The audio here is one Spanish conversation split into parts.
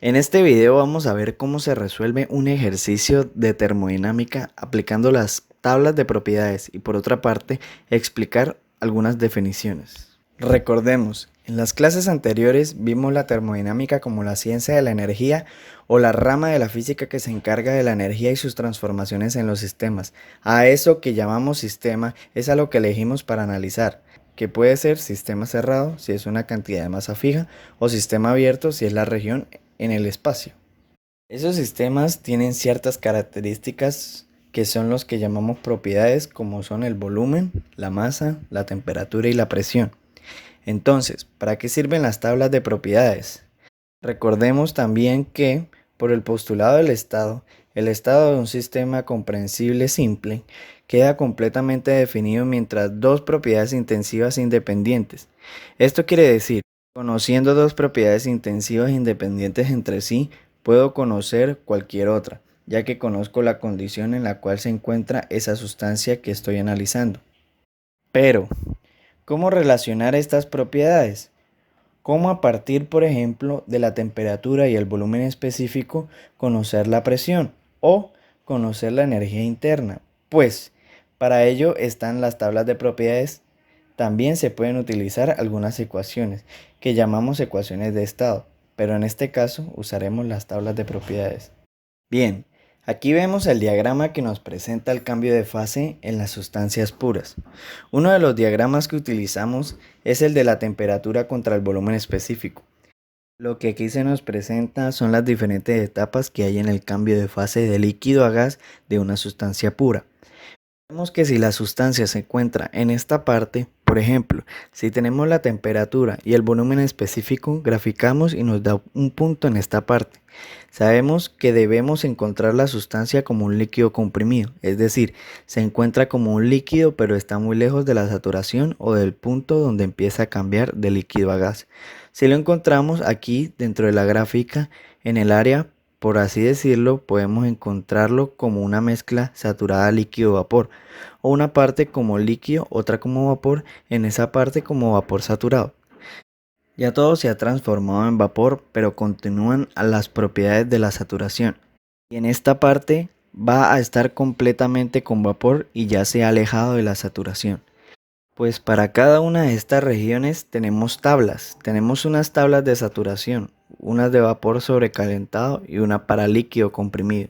En este video vamos a ver cómo se resuelve un ejercicio de termodinámica aplicando las tablas de propiedades y por otra parte explicar algunas definiciones. Recordemos, en las clases anteriores vimos la termodinámica como la ciencia de la energía o la rama de la física que se encarga de la energía y sus transformaciones en los sistemas. A eso que llamamos sistema es a lo que elegimos para analizar, que puede ser sistema cerrado si es una cantidad de masa fija o sistema abierto si es la región en el espacio. Esos sistemas tienen ciertas características que son los que llamamos propiedades, como son el volumen, la masa, la temperatura y la presión. Entonces, ¿para qué sirven las tablas de propiedades? Recordemos también que, por el postulado del estado, el estado de un sistema comprensible simple queda completamente definido mientras dos propiedades intensivas independientes. Esto quiere decir, conociendo dos propiedades intensivas independientes entre sí, puedo conocer cualquier otra, ya que conozco la condición en la cual se encuentra esa sustancia que estoy analizando. Pero, ¿cómo relacionar estas propiedades? ¿Cómo a partir, por ejemplo, de la temperatura y el volumen específico, conocer la presión o conocer la energía interna? Pues, para ello están las tablas de propiedades. También se pueden utilizar algunas ecuaciones que llamamos ecuaciones de estado, pero en este caso usaremos las tablas de propiedades. Bien, aquí vemos el diagrama que nos presenta el cambio de fase en las sustancias puras. Uno de los diagramas que utilizamos es el de la temperatura contra el volumen específico. Lo que aquí se nos presenta son las diferentes etapas que hay en el cambio de fase de líquido a gas de una sustancia pura. Vemos que si la sustancia se encuentra en esta parte, por ejemplo, si tenemos la temperatura y el volumen específico, graficamos y nos da un punto en esta parte. Sabemos que debemos encontrar la sustancia como un líquido comprimido, es decir, se encuentra como un líquido pero está muy lejos de la saturación o del punto donde empieza a cambiar de líquido a gas. Si lo encontramos aquí dentro de la gráfica, en el área, por así decirlo, podemos encontrarlo como una mezcla saturada líquido-vapor, o una parte como líquido, otra como vapor, en esa parte como vapor saturado. Ya todo se ha transformado en vapor, pero continúan las propiedades de la saturación. Y en esta parte va a estar completamente con vapor y ya se ha alejado de la saturación. Pues para cada una de estas regiones tenemos tablas. Tenemos unas tablas de saturación, unas de vapor sobrecalentado y una para líquido comprimido.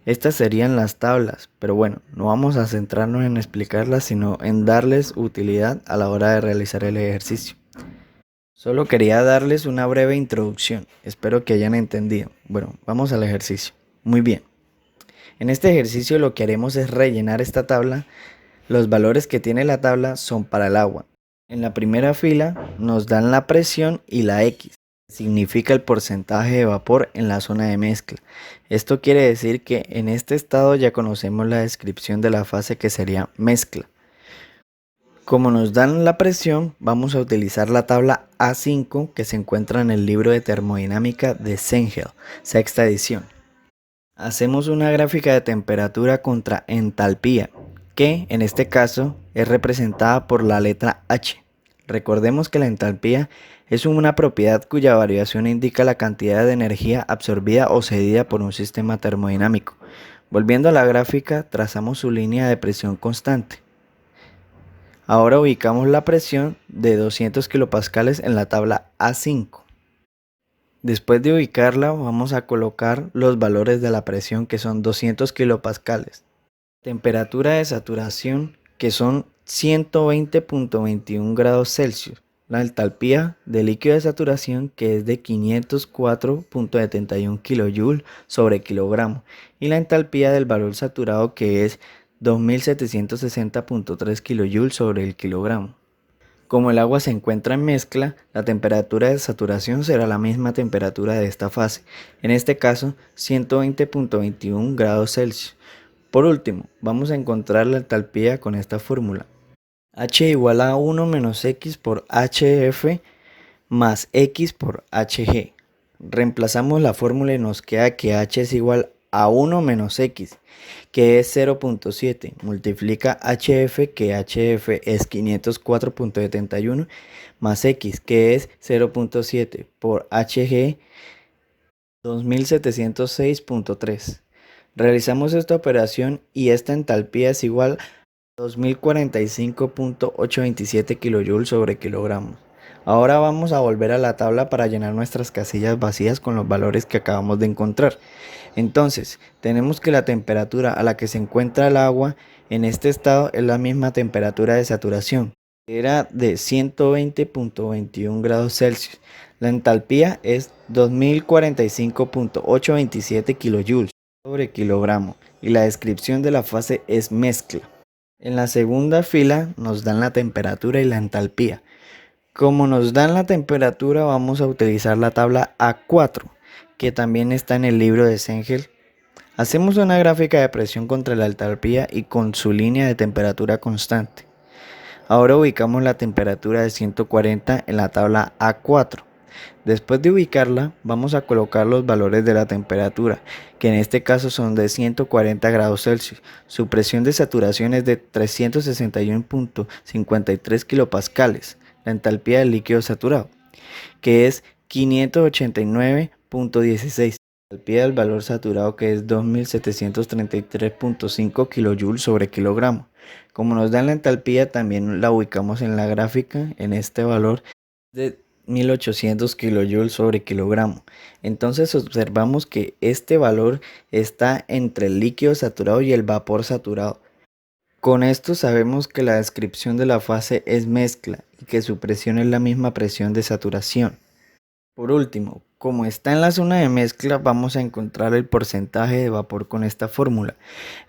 Estas serían las tablas, pero bueno, no vamos a centrarnos en explicarlas, sino en darles utilidad a la hora de realizar el ejercicio. Solo quería darles una breve introducción, espero que hayan entendido. Bueno, vamos al ejercicio. Muy bien. En este ejercicio lo que haremos es rellenar esta tabla. Los valores que tiene la tabla son para el agua. En la primera fila nos dan la presión y la X. Significa el porcentaje de vapor en la zona de mezcla. Esto quiere decir que en este estado ya conocemos la descripción de la fase que sería mezcla. Como nos dan la presión, vamos a utilizar la tabla A5 que se encuentra en el libro de termodinámica de Zengel, sexta edición. Hacemos una gráfica de temperatura contra entalpía, que en este caso es representada por la letra H. Recordemos que la entalpía es una propiedad cuya variación indica la cantidad de energía absorbida o cedida por un sistema termodinámico. Volviendo a la gráfica, trazamos su línea de presión constante. Ahora ubicamos la presión de 200 kilopascales en la tabla A5. Después de ubicarla, vamos a colocar los valores de la presión que son 200 kilopascales. Temperatura de saturación que son 120.21 grados Celsius. La entalpía del líquido de saturación que es de 504.71 kJ sobre kilogramo. Y la entalpía del valor saturado que es 2760.3 kJ sobre el kilogramo. Como el agua se encuentra en mezcla, la temperatura de saturación será la misma temperatura de esta fase, en este caso 120.21 grados Celsius. Por último, vamos a encontrar la entalpía con esta fórmula. H igual a 1 menos X por HF más X por HG. Reemplazamos la fórmula y nos queda que H es igual a 1 menos X, que es 0.7, multiplica HF, que HF es 504.71, más X, que es 0.7, por HG, 2706.3. Realizamos esta operación y esta entalpía es igual a 2045.827 kJ sobre kilogramos. Ahora vamos a volver a la tabla para llenar nuestras casillas vacías con los valores que acabamos de encontrar. Entonces, tenemos que la temperatura a la que se encuentra el agua en este estado es la misma temperatura de saturación, que era de 120.21 grados Celsius. La entalpía es 2045.827 kJ sobre kilogramo y la descripción de la fase es mezcla. En la segunda fila nos dan la temperatura y la entalpía. Como nos dan la temperatura, vamos a utilizar la tabla A4, que también está en el libro de Cengel. Hacemos una gráfica de presión contra la entalpía y con su línea de temperatura constante. Ahora ubicamos la temperatura de 140 en la tabla A4. Después de ubicarla, vamos a colocar los valores de la temperatura, que en este caso son de 140 grados Celsius. Su presión de saturación es de 361.53 kilopascales. La entalpía del líquido saturado, que es 589.16. La entalpía del valor saturado, que es 2733.5 kJ sobre kilogramo. Como nos dan la entalpía, también la ubicamos en la gráfica en este valor de 1800 kJ sobre kilogramo. Entonces observamos que este valor está entre el líquido saturado y el vapor saturado. Con esto sabemos que la descripción de la fase es mezcla y que su presión es la misma presión de saturación. Por último, como está en la zona de mezcla, vamos a encontrar el porcentaje de vapor con esta fórmula.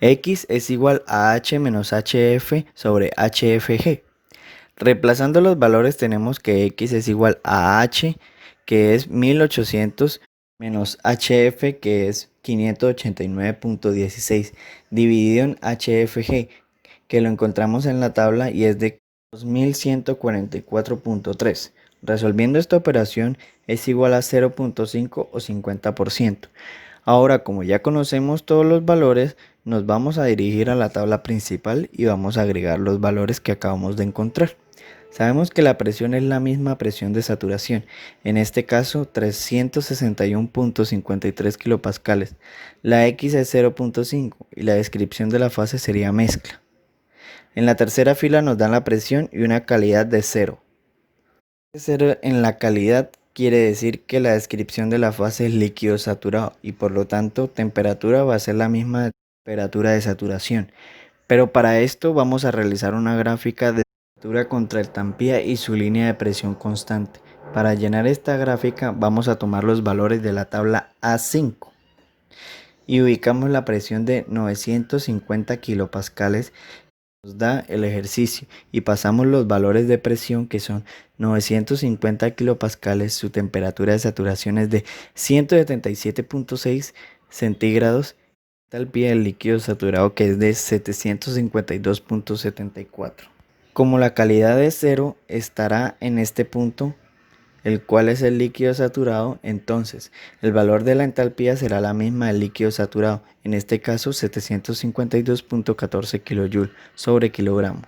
X es igual a H menos HF sobre HFG. Reemplazando los valores tenemos que X es igual a H, que es 1800, menos HF, que es 589.16, dividido en HFG, que lo encontramos en la tabla y es de 2144.3. Resolviendo esta operación es igual a 0.5 o 50%. Ahora, como ya conocemos todos los valores, nos vamos a dirigir a la tabla principal y vamos a agregar los valores que acabamos de encontrar. Sabemos que la presión es la misma presión de saturación, en este caso 361.53 kilopascales. La X es 0.5 y la descripción de la fase sería mezcla. En la tercera fila nos dan la presión y una calidad de 0. 0 en la calidad quiere decir que la descripción de la fase es líquido saturado y por lo tanto temperatura va a ser la misma temperatura de saturación. Pero para esto vamos a realizar una gráfica de temperatura contra entalpía y su línea de presión constante. Para llenar esta gráfica vamos a tomar los valores de la tabla A5 y ubicamos la presión de 950 kilopascales. Nos da el ejercicio y pasamos los valores de presión, que son 950 kilopascales, su temperatura de saturación es de 177.6 centígrados, entalpía del líquido saturado, que es de 752.74. Como la calidad de 0 estará en este punto, el cual es el líquido saturado, entonces el valor de la entalpía será la misma del líquido saturado, en este caso 752.14 kJ sobre kilogramo.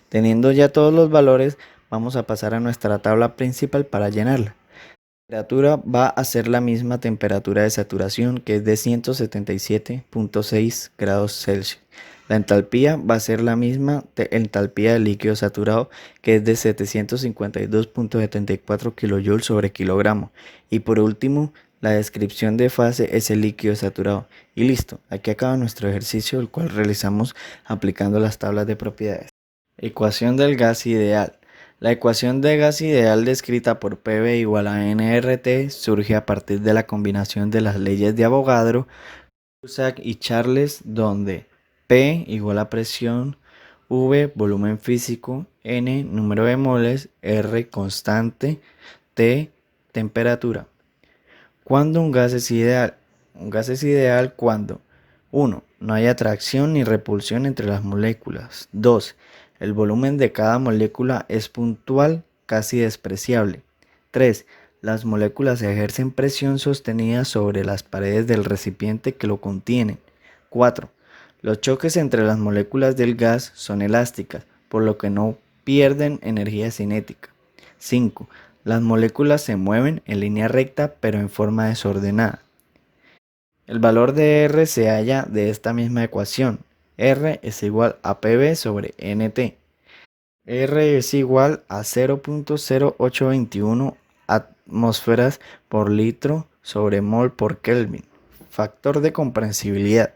Teniendo ya todos los valores, vamos a pasar a nuestra tabla principal para llenarla. La temperatura va a ser la misma temperatura de saturación, que es de 177.6 grados Celsius. La entalpía va a ser la misma entalpía del líquido saturado, que es de 752.74 kJ sobre kilogramo. Y por último, la descripción de fase es el líquido saturado. Y listo, aquí acaba nuestro ejercicio, el cual realizamos aplicando las tablas de propiedades. Ecuación del gas ideal. La ecuación de gas ideal descrita por PV igual a nRT surge a partir de la combinación de las leyes de Avogadro, Cusack y Charles, donde P igual a presión, V volumen físico, N número de moles, R constante, T temperatura. ¿Cuándo un gas es ideal? Un gas es ideal cuando 1. No hay atracción ni repulsión entre las moléculas. 2. El volumen de cada molécula es puntual, casi despreciable. 3. Las moléculas ejercen presión sostenida sobre las paredes del recipiente que lo contienen. 4. Los choques entre las moléculas del gas son elásticas, por lo que no pierden energía cinética. 5. Las moléculas se mueven en línea recta pero en forma desordenada. El valor de R se halla de esta misma ecuación. R es igual a PV sobre NT. R es igual a 0.0821 atmósferas por litro sobre mol por Kelvin. Factor de comprensibilidad.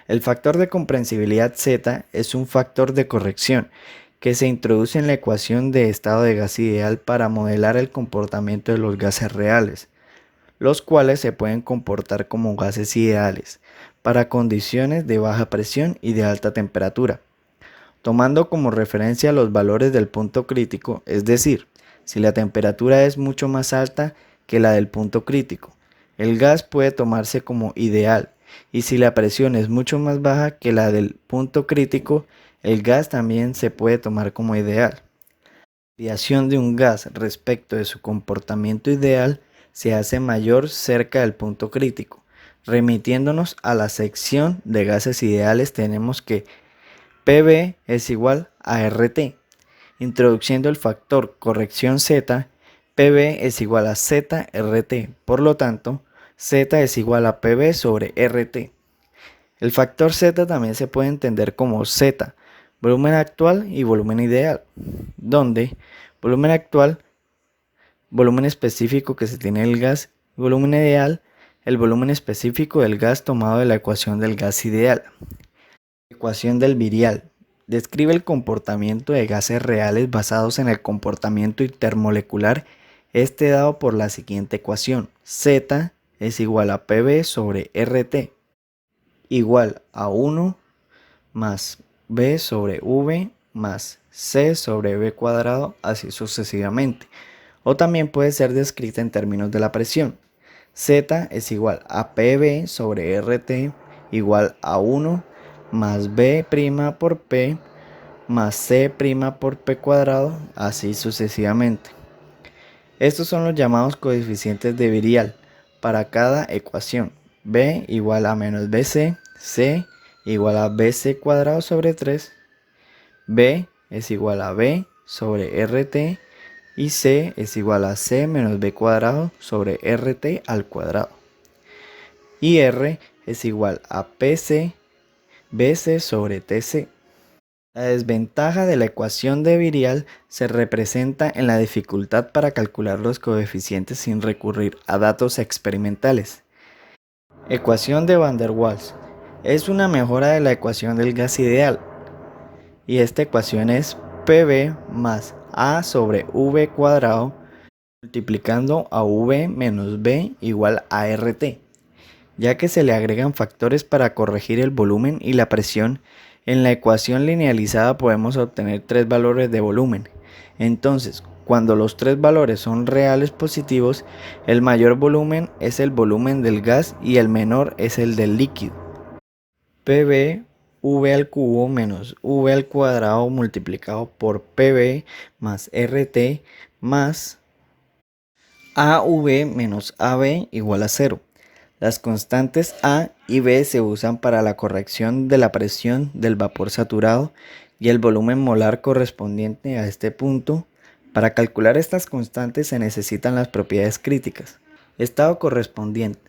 El factor de comprensibilidad Z es un factor de corrección que se introduce en la ecuación de estado de gas ideal para modelar el comportamiento de los gases reales, los cuales se pueden comportar como gases ideales para condiciones de baja presión y de alta temperatura, tomando como referencia los valores del punto crítico, es decir, si la temperatura es mucho más alta que la del punto crítico, el gas puede tomarse como ideal, y si la presión es mucho más baja que la del punto crítico, el gas también se puede tomar como ideal. La variación de un gas respecto de su comportamiento ideal se hace mayor cerca del punto crítico. Remitiéndonos a la sección de gases ideales, tenemos que PV es igual a RT. Introduciendo el factor corrección Z, PV es igual a ZRT. Por lo tanto, Z es igual a PV sobre RT. El factor Z también se puede entender como Z, volumen actual y volumen ideal, donde volumen actual, volumen específico que se tiene del gas, y volumen ideal, el volumen específico del gas tomado de la ecuación del gas ideal. Ecuación del virial. Describe el comportamiento de gases reales basados en el comportamiento intermolecular, este dado por la siguiente ecuación. Z es igual a PV sobre RT, igual a 1 más B sobre V más C sobre V cuadrado, así sucesivamente. O también puede ser descrita en términos de la presión. Z es igual a PV sobre RT igual a 1 más B' por P más C' por P cuadrado, así sucesivamente. Estos son los llamados coeficientes de virial para cada ecuación. B igual a menos BC, C igual a BC cuadrado sobre 3, B es igual a B sobre RT y C es igual a C menos B cuadrado sobre RT al cuadrado. Y R es igual a PC BC sobre TC. La desventaja de la ecuación de virial se representa en la dificultad para calcular los coeficientes sin recurrir a datos experimentales. Ecuación de Van der Waals. Es una mejora de la ecuación del gas ideal. Y esta ecuación es PV más A sobre V cuadrado multiplicando a V menos B igual a RT, ya que se le agregan factores para corregir el volumen y la presión. En la ecuación linealizada podemos obtener tres valores de volumen. Entonces, cuando los tres valores son reales positivos, el mayor volumen es el volumen del gas y el menor es el del líquido. PV V al cubo menos V al cuadrado multiplicado por PV más RT más AV menos AB igual a 0. Las constantes A y B se usan para la corrección de la presión del vapor saturado y el volumen molar correspondiente a este punto. Para calcular estas constantes se necesitan las propiedades críticas. Estado correspondiente.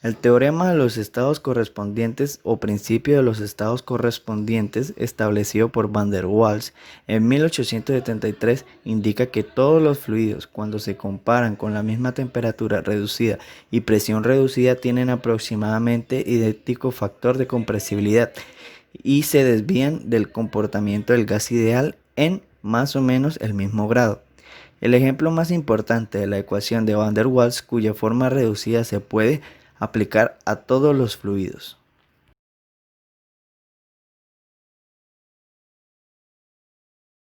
El teorema de los estados correspondientes o principio de los estados correspondientes establecido por Van der Waals en 1873 indica que todos los fluidos cuando se comparan con la misma temperatura reducida y presión reducida tienen aproximadamente idéntico factor de compresibilidad y se desvían del comportamiento del gas ideal en más o menos el mismo grado. El ejemplo más importante de la ecuación de Van der Waals cuya forma reducida se puede aplicar a todos los fluidos.